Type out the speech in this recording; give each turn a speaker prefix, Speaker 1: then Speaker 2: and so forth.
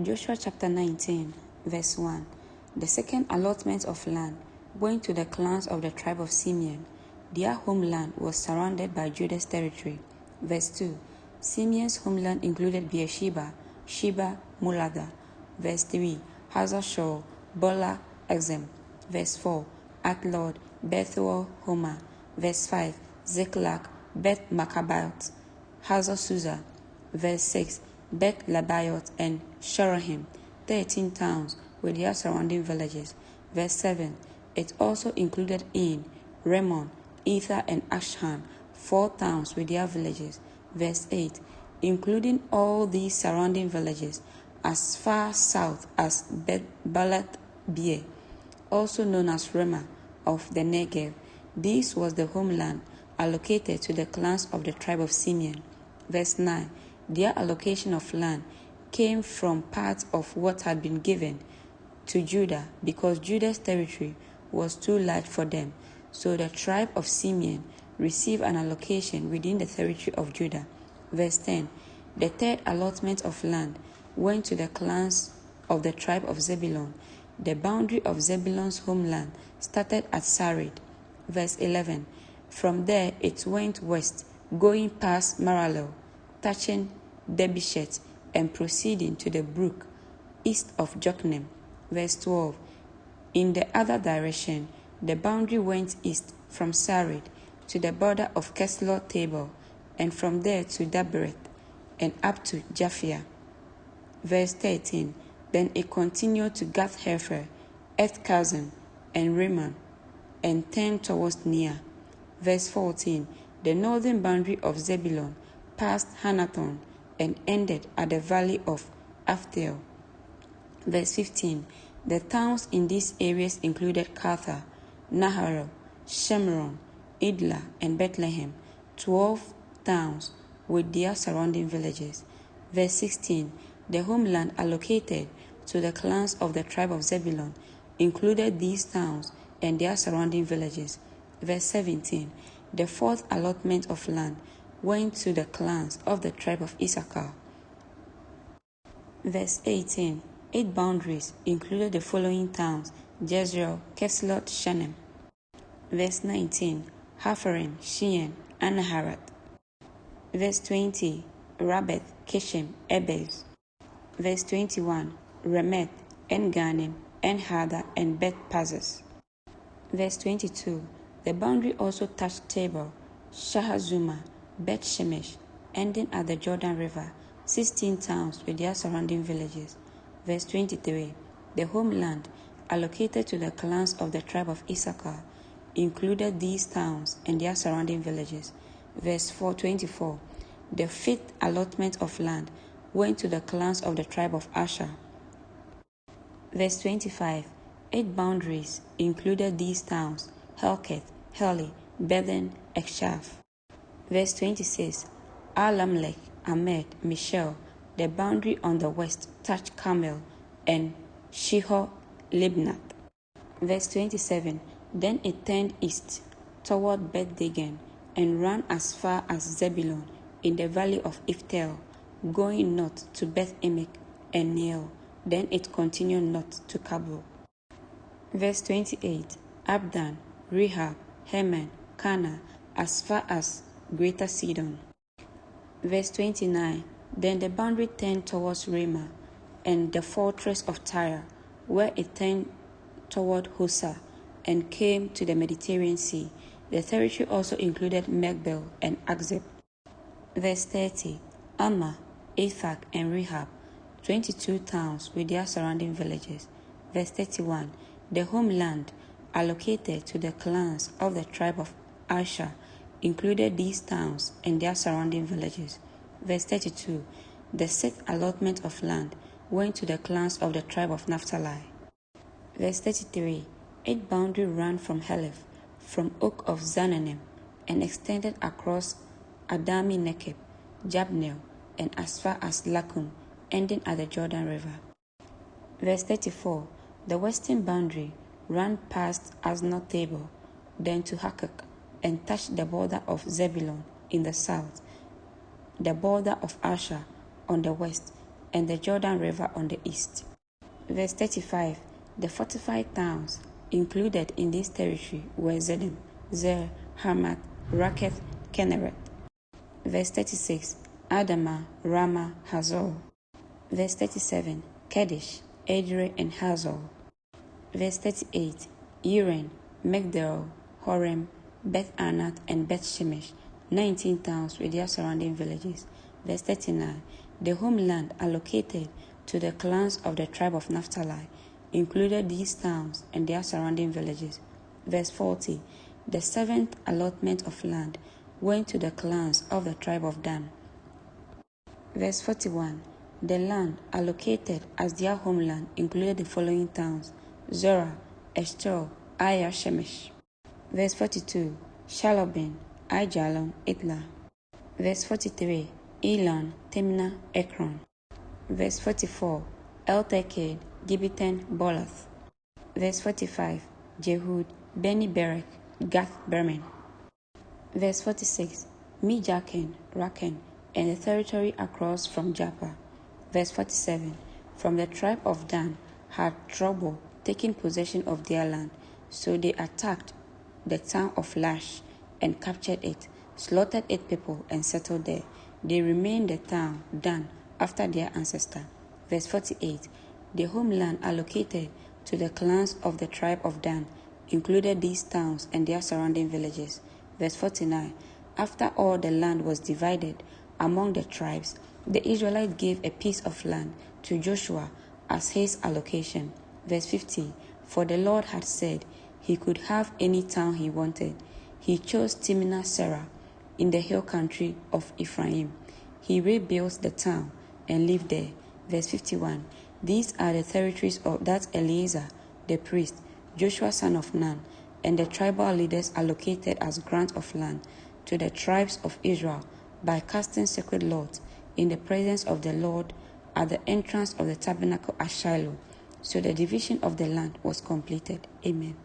Speaker 1: Joshua chapter 19, verse 1. The second allotment of land went to the clans of the tribe of Simeon. Their homeland was surrounded by Judah's territory. Verse 2. Simeon's homeland included Beersheba, Sheba, Moladah. Verse 3. Hazar-Shul, Bola, Exem. Verse 4. Athlod, Bethuel, Homer. Verse 5. Ziklag, Beth Maccabaioth, Hazar-Susa. Verse 6. Beth Lebaioth and Shorahim, 13 towns with their surrounding villages. Verse 7. It also included En, Rimmon, Ether, and Ashan, 4 towns with their villages. Verse 8. Including all these surrounding villages, as far south as Baalath-Beer, also known as Ramah of the Negev. This was the homeland allocated to the clans of the tribe of Simeon. Verse 9. Their allocation of land came from part of what had been given to Judah because Judah's territory was too large for them. So the tribe of Simeon received an allocation within the territory of Judah. Verse 10. The third allotment of land went to the clans of the tribe of Zebulun. The boundary of Zebulun's homeland started at Sarid. Verse 11. From there it went west, going past Maralel, touching Debishet, and proceeding to the brook east of Jokneam. Verse 12. In the other direction, the boundary went east from Sarid to the border of Keslot-Tabor, and from there to Dabereth, and up to Japhia. Verse 13. Then it continued to Gath-Hefer, Eth-Kazin, and Rimmon, and turned towards Nia. Verse 14. The northern boundary of Zebulun passed Hanaton and ended at the valley of Aphthel. Verse 15. The towns in these areas included Kartha, Naharel, Shemron, Idlah, and Bethlehem, 12 towns with their surrounding villages. Verse 16. The homeland allocated to the clans of the tribe of Zebulun included these towns and their surrounding villages. Verse 17. The fourth allotment of land went to the clans of the tribe of Issachar. Verse 18. 8 boundaries included the following towns: Jezreel, Keslot, Shunem. Verse 19. Hapharim, Shean, Anaharat. Verse 20. Rabbeth, Kishem, Ebez. Verse 21. Remeth, En-Ganim, En-Hadar, and Beth-Pazzez. Verse 22. The boundary also touched Tabor, Shahazuma, Beth-Shemesh, ending at the Jordan River, 16 towns with their surrounding villages. Verse 23. The homeland allocated to the clans of the tribe of Issachar included these towns and their surrounding villages. Verse 24. The fifth allotment of land went to the clans of the tribe of Asher. Verse 25. 8 boundaries included these towns: Helketh, Heli, Bethan, Ekshaf. Verse 26. Alamlech, Ahmed, Michel. The boundary on the west touched Carmel and Shihor-Libnath. Verse 27. Then it turned east toward Beth-Dagon and ran as far as Zebulun in the valley of Iftel, going north to Beth-Emek and Neiel. Then it continued north to Kabul. Verse 28. Abdan, Rehob, Heman, Kana, as far as Greater Sidon. Verse 29. Then the boundary turned towards Ramah and the fortress of Tyre, where it turned toward Hosah and came to the Mediterranean Sea. The territory also included Megbel and Akzib. Verse 30. Amma, Aphak, and Rehob, 22 towns with their surrounding villages. Verse 31. The homeland allocated to the clans of the tribe of Asher included these towns and their surrounding villages. Verse 32. The sixth allotment of land went to the clans of the tribe of Naphtali. Verse 33. 8 boundary ran from Heleph, from Oak of Zananim, and extended across Adami Nekeb, Jabneel, and as far as Lakum, ending at the Jordan River. Verse 34. The western boundary ran past Aznot-Tabor, then to Hakak, and touched the border of Zebulun in the south, the border of Asher on the west, and the Jordan River on the east. Verse 35. The fortified towns included in this territory were Zedem, Zer, Hamath, Raketh, Kinneret. Verse 36. Adamah, Ramah, Hazor. Verse 37. Kedesh, Edrei, and Hazor. Verse 38. Uren, Migdal, Horem, Beth Anath, and Beth Shemesh, 19 towns with their surrounding villages. Verse 39. The homeland allocated to the clans of the tribe of Naphtali included these towns and their surrounding villages. Verse 40. The seventh allotment of land went to the clans of the tribe of Dan. Verse 41. The land allocated as their homeland included the following towns: Zorah, Eshtaol, Aya, Shemesh. Verse 42. Shalobin, Aijalon, Itlah. Verse 43. Elon, Timnah, Ekron. Verse 44. Elteked, Gibbethon, Bolath. Verse 45. Jehud, Beni Berek, Gath Berman. Verse 46. Mijaken, Raken, and the territory across from Joppa. Verse 47. From the tribe of Dan had trouble taking possession of their land, so they attacked the town of Lash and captured it, slaughtered its people, and settled there. They remained the town Dan after their ancestor. Verse 48. The homeland allocated to the clans of the tribe of Dan included these towns and their surrounding villages. Verse 49. After all the land was divided among the tribes, the Israelites gave a piece of land to Joshua as his allocation. Verse 50. For the Lord had said he could have any town he wanted. He chose Timnah Serah in the hill country of Ephraim. He rebuilt the town and lived there. Verse 51. These are the territories of that Eleazar the priest, Joshua son of Nun, and the tribal leaders allocated as grant of land to the tribes of Israel by casting sacred lots in the presence of the Lord at the entrance of the tabernacle at Shiloh. So the division of the land was completed. Amen.